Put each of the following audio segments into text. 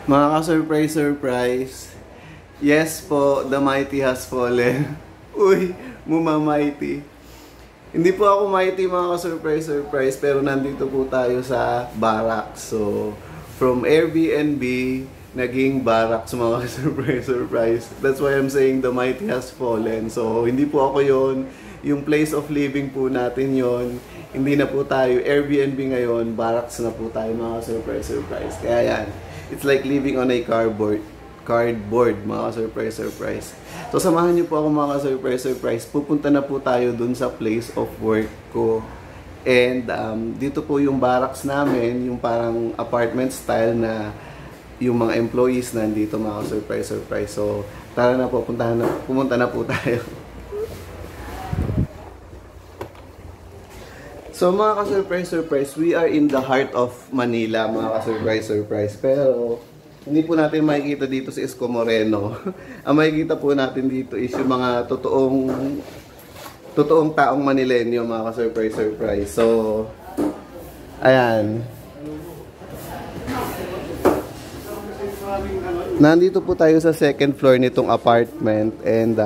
Mga ka-surprise. Yes po, the mighty has fallen. Uy, Mumamighty. Hindi po ako mighty mga ka-surprise, pero nandito po tayo sa barracks. So, from Airbnb, naging barracks mga ka-surprise. That's why I'm saying the mighty has fallen. So, hindi po ako yon. Yung place of living po natin yon. Hindi na po tayo Airbnb ngayon, barracks na po tayo mga ka-surprise. Kaya yan. It's like living on a cardboard, mga surprise. So samahan niyo po ako mga surprise. Pupunta na po tayo dun sa place of work ko. And dito po yung barracks namin, yung parang apartment style na yung mga employees nandito mga surprise. So tara na po, pumunta na po tayo. So mga ka-surprise, we are in the heart of Manila, mga ka-surprise. Pero hindi po natin makikita dito si Isko Moreno. Ang makikita po natin dito is yung mga totoong taong Manilenyo, mga ka-surprise. So, ayan. Nandito po tayo sa second floor nitong apartment. And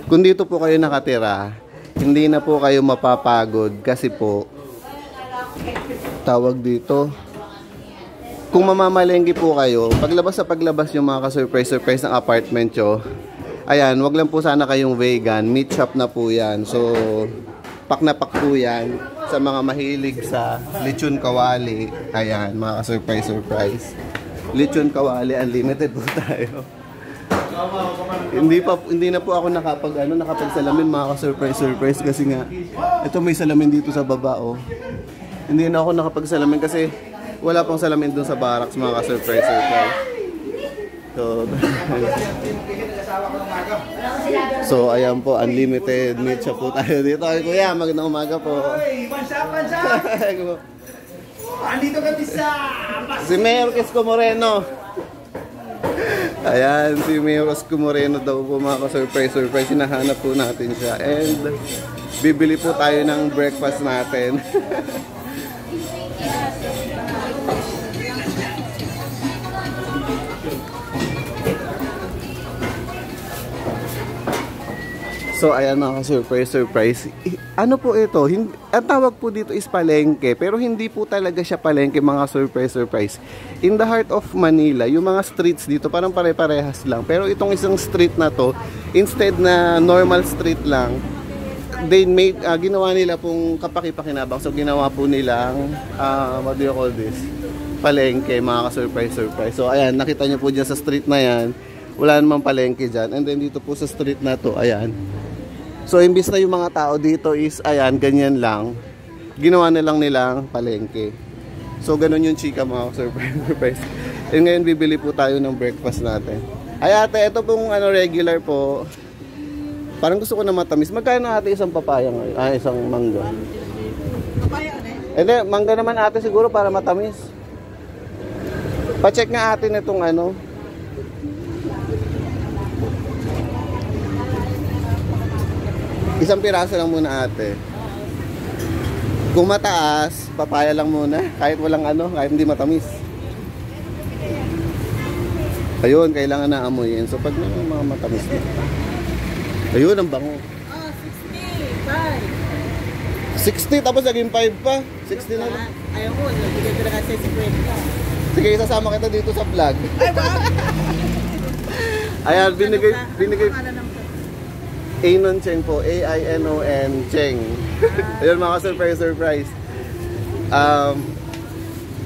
kung dito po kayo nakatira, hindi na po kayo mapapagod kasi po tawag dito, kung mamamalengke po kayo, paglabas yung mga ka-surprise ng apartment nyo, ayan, wag lang po sana kayong vegan, meat shop na po yan. So pak na pak po yan sa mga mahilig sa lechon kawali. Ayan, mga ka-surprise. Lechon kawali unlimited po tayo. Hindi na po ako nakapagsalamin mga ka-surprise kasi nga ito may salamin dito sa baba oh. Hindi na ako nakapagsalamin kasi wala pang salamin dun sa barracks mga ka-surprise. So ayan po, unlimited meat shop po tayo dito. Ay kuya, magandang umaga po. Bansa! Andito ka si Mayor Isko Moreno. Ayan, si Mayor Isko Moreno daw po mga ka-surprise. Hinahanap po natin siya. And bibili po tayo ng breakfast natin. So ayan mga ka-surprise. Ano po ito? Ang tawag po dito is palengke, pero hindi po talaga siya palengke mga surprise. In the heart of Manila, yung mga streets dito parang pare-parehas lang. Pero itong isang street na to, instead na normal street lang, they made, ginawa nila pong kapaki-pakinabang. So ginawa po nilang, what do you call this? Palengke mga ka-surprise. So ayan, nakita nyo po dyan sa street na yan, wala namang palengke dyan. And then dito po sa street na to, ayan. So, imbis na yung mga tao dito is, ayan, ganyan lang. Ginawa na lang nilang palengke. So, ganun yung chika mga surprise. And ngayon, bibili po tayo ng breakfast natin. Ay ate, ito pong regular po. Parang gusto ko na matamis. Magkano ate isang papaya ngayon? Isang mangga. Papaya ate? Hindi, mangga naman ate siguro para matamis. Pa-check nga ate nitong isang piraso lang muna ate. Kung mataas, papaya lang muna. Kahit walang kahit hindi matamis. Ayun, kailangan na amuyin. So pag mga matamis na. Ayun, ang bango. 60 tapos naging 5 pa. 60 na lang. Ayaw ko, nabigay ko na kasi 50. Sige, isasama kita dito sa vlog. Ay ba? Ayan, binigay Ainon Cheng po, A-I-N-O-N Cheng. Ayun mga surprise.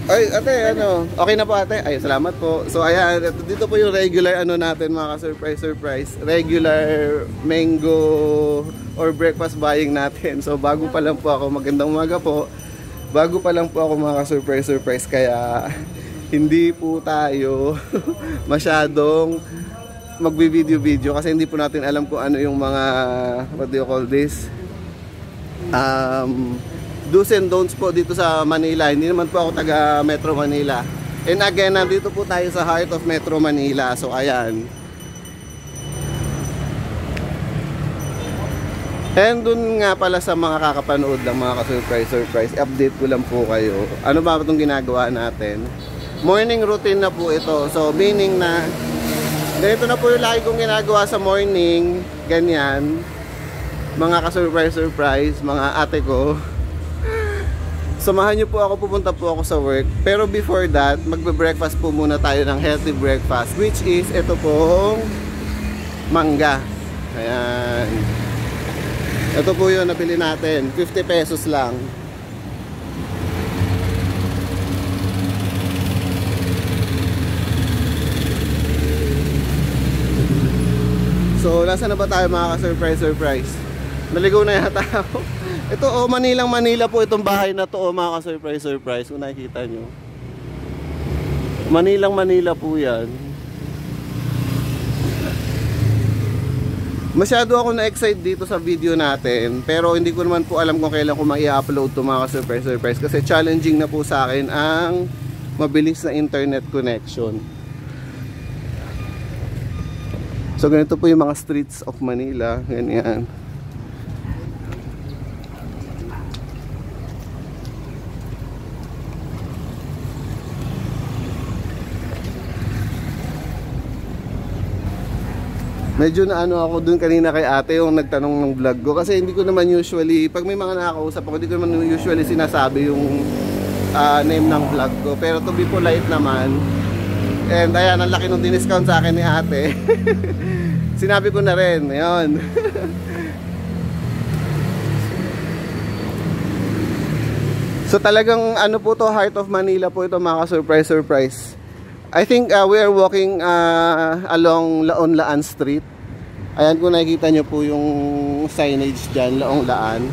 Ay ate, okay na po ate? Ay, salamat po. So ayan, dito po yung regular natin mga surprise. Regular mango or breakfast buying natin. So bago pa lang po ako, magandang umaga po. Bago pa lang po ako mga surprise kaya hindi po tayo masyadong magbi-video kasi hindi po natin alam kung ano yung mga what do you call this, do's and don'ts po dito sa Manila. Hindi naman po ako taga Metro Manila. And again, nandito po tayo sa heart of Metro Manila. So ayan, And dun nga pala sa mga kakapanood lang, mga ka-surprise, update ko lang po kayo. Ano ba itong ginagawa natin? Morning routine na po ito. So meaning na ganito na po yung lagi kong ginagawa sa morning. Ganyan. Mga ka-surprise, mga ate ko. Samahan nyo po ako, pupunta po ako sa work. Pero before that, magbe-breakfast po muna tayo ng healthy breakfast, which is ito pong mangga. Ayan. Ito po yun, nabili natin. 50 pesos lang. So, nasa na ba tayo mga ka-surprise? Naligaw na yata ako. Ito, Manila po itong bahay na to, mga ka-surprise. Kung nakikita nyo. Manila po yan. Masyado ako na-excite dito sa video natin, pero hindi ko naman po alam kung kailan ko ma-i-upload to, mga ka-surprise, kasi challenging na po sa akin ang mabilis na internet connection. So ganito po yung mga streets of Manila, ganyan. Medyo na ano ako dun kanina kay ate yung nagtanong ng vlog ko, kasi hindi ko naman usually, pag may mga nakakausap ako, hindi ko naman usually sinasabi yung name ng vlog ko. Pero to be polite naman, and ayan, ang laki nung diniscount sa akin ni ate. Sinabi ko na rin, ayun. So talagang ano po to, heart of Manila po ito, mga surprise. I think we are walking along Laon-Laan Street. Ayan, kung nakikita nyo po yung signage dyan, Laon-Laan.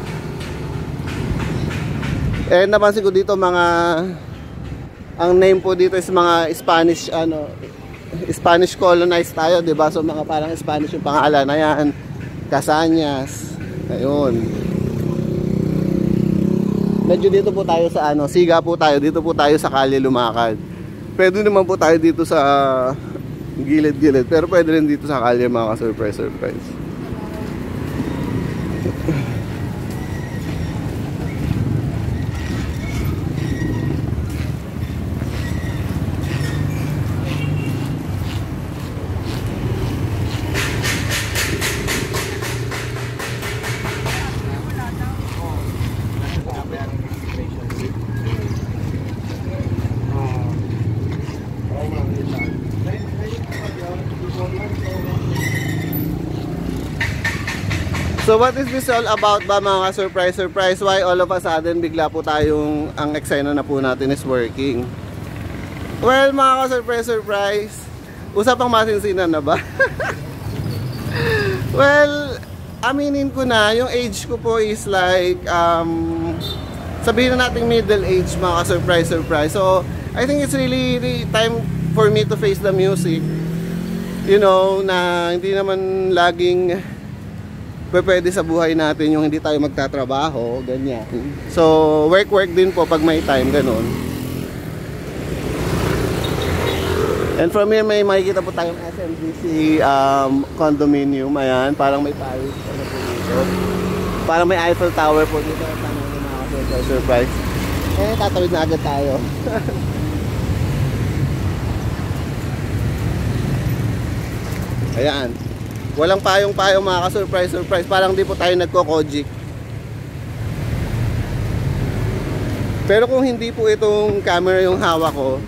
And napansin ko dito ang name po dito is mga Spanish, Spanish colonized tayo, diba? So mga parang Spanish yung pangalan. Ayan, Casañas. Ayun. Medyo dito po tayo sa Siga po tayo. Dito po tayo sa Kalye lumakad. Pwede naman po tayo dito sa gilid-gilid, pero pwede rin dito sa kalye, mga ka-surprise. So what is this all about ba, mga surprise? Why all of a sudden bigla po tayong ang eksena na po natin is working? Well, mga surprise, usapang masinsinan na ba? Well, aminin ko na, yung age ko po is like sabihin na natin middle age, mga surprise. So I think it's really time for me to face the music. You know, na hindi naman laging pwede sa buhay natin yung hindi tayo magtatrabaho, ganyan. So, work din po pag may time, ganun. And from here, may makikita po tayong SMGC condominium. Ayan, parang may Paris po dito. Parang may Eiffel Tower po dito. Tanong yung mga surprise. Tatawid na agad tayo. Ayan. Walang payong-payong, mga ka-surprise. Parang di po tayo nagko-kojik. Pero kung hindi po itong camera yung hawak ko,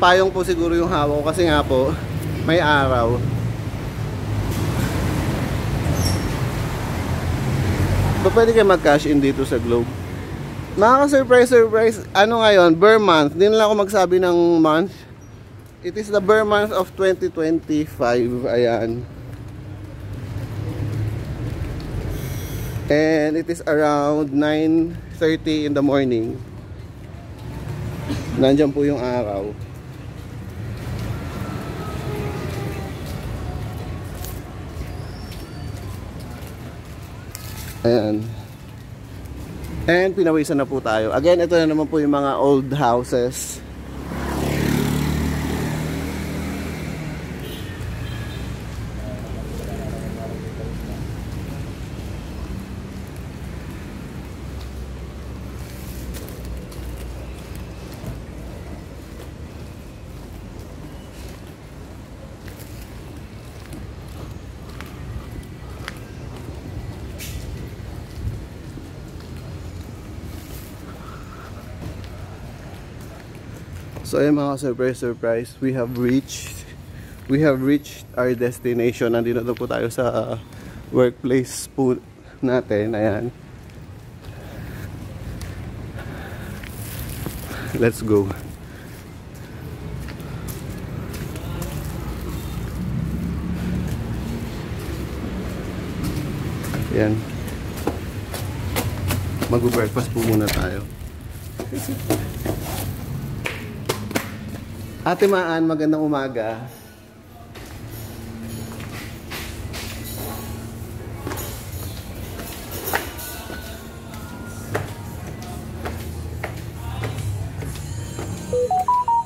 payong po siguro yung hawak ko, kasi nga po may araw. Pwede kayo mag-cash in dito sa Globe. Mga ka-surprise. Ano ngayon? Bear month. Hindi na lang ako magsabi ng month. It is the bear month of 2025. Ayan. And it is around 9:30 in the morning. Nandiyan po yung araw. Ayan. And pinawisan na po tayo. Again, ito na naman po yung mga old houses. So ayun mga surprise, we have reached our destination. Nandito na po tayo sa workplace po natin. Ayan. Let's go. Ayan. Mag-breakfast po muna tayo. Ate Maan, magandang umaga.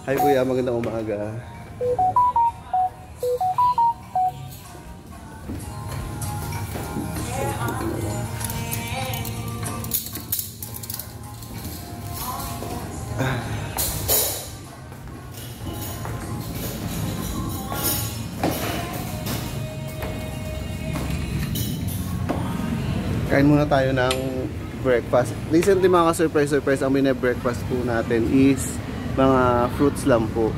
Hi kuya, magandang umaga. Kain muna tayo ng breakfast. Recently mga surprise, ang breakfast po natin is mga fruits lang po.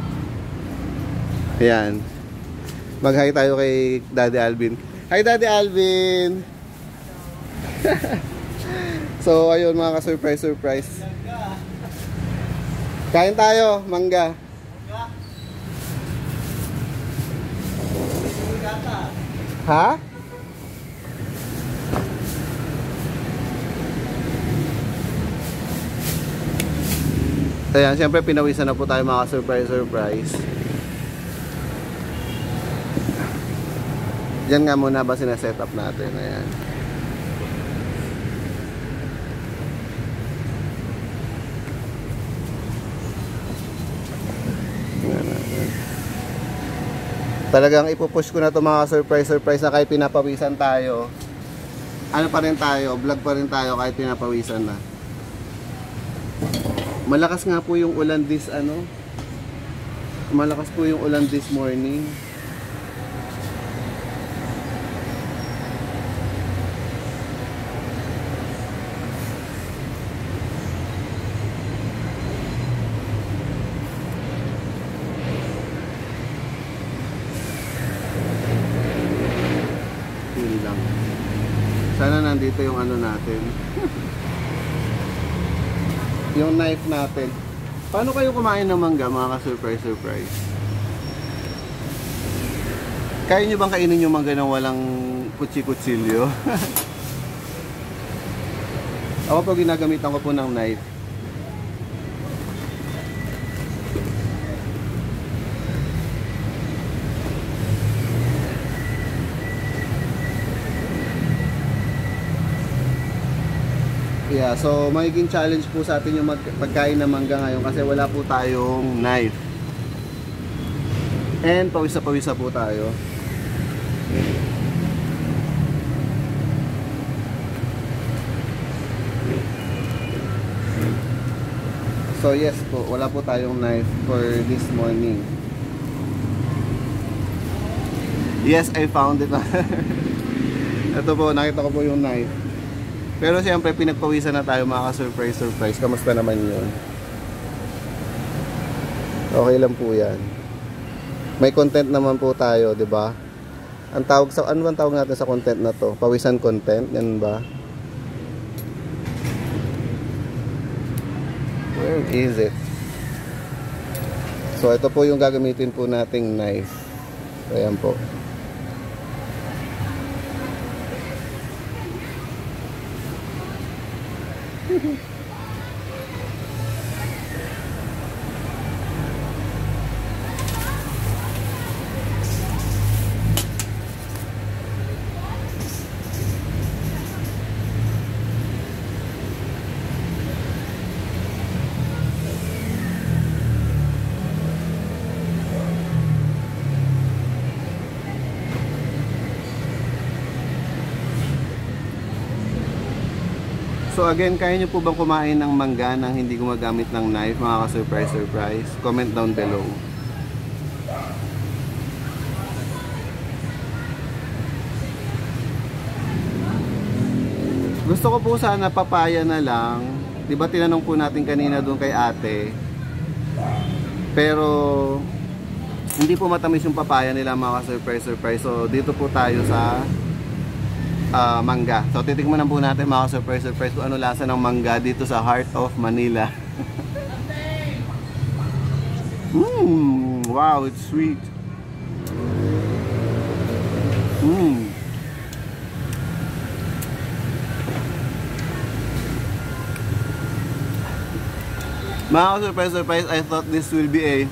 Ayan. Mag-hi tayo kay Daddy Alvin. Hi Daddy Alvin! So ayun mga ka-surprise. Kain tayo, mangga. Ha? Ayan, siyempre pinawisan na po tayo mga surprise. Diyan nga muna ba sinaset up natin. Ayan. Talagang ipupush ko na ito mga surprise na kahit pinapawisan tayo. Ano pa rin tayo, vlog pa rin tayo kahit pinapawisan na. Malakas nga po yung ulan Malakas po yung ulan this morning. Yun lang. Sana nandito yung ano natin. Yung knife natin. Paano kayo kumain ng mangga mga ka-surprise? Kaya nyo bang kainin yung mangga ng walang kutsi-kutsilyo? Ako po ginagamitan ko po ng knife. Yeah, so magiging challenge po sa atin yung pagkain ng mangga ngayon kasi wala po tayong knife. And pawisa po tayo. So yes po, wala po tayong knife for this morning. Yes, I found it. Ito po, nakita ko po yung knife. Pero siyempre pinagpawisan na tayo mga ka-surprise. Kamusta naman yun? Okay lang po yan. May content naman po tayo, di ba? Ang tawag sa, ano bang tawag natin sa content na to? Pawisan content, yan ba? Where is it? So ito po yung gagamitin po nating knife. Ayan po. So again, kaya nyo po bang kumain ng mangga nang hindi gumagamit ng knife mga ka-surprise? Comment down below. Gusto ko po sana papaya na lang. Diba tinanong po natin kanina doon kay ate Pero hindi po matamis yung papaya nila mga ka-surprise. So dito po tayo sa mangga. So titikman na po natin mga ka-surprise kung ano lasa ng mangga dito sa Heart of Manila. Wow, it's sweet. Mga ka-surprise, I thought this will be a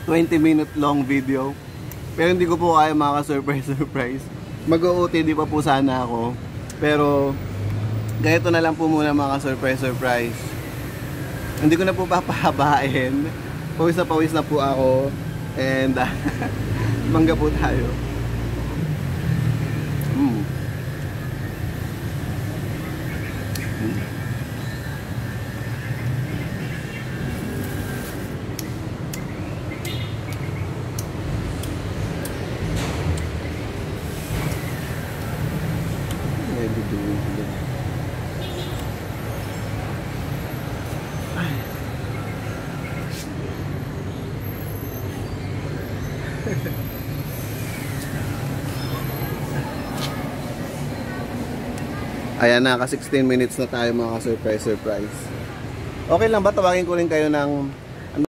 20-minute long video. Pero hindi ko po kaya mga ka-surprise. Mag-OOTD pa po sana ako. Pero ganito na lang po muna mga ka-surprise. Hindi ko na po papahabain. Pawis na po ako. And mangga po tayo. Ayan na, ka 16 minutes na tayo mga ka-surprise. Okay lang ba tawagin ko rin kayo ng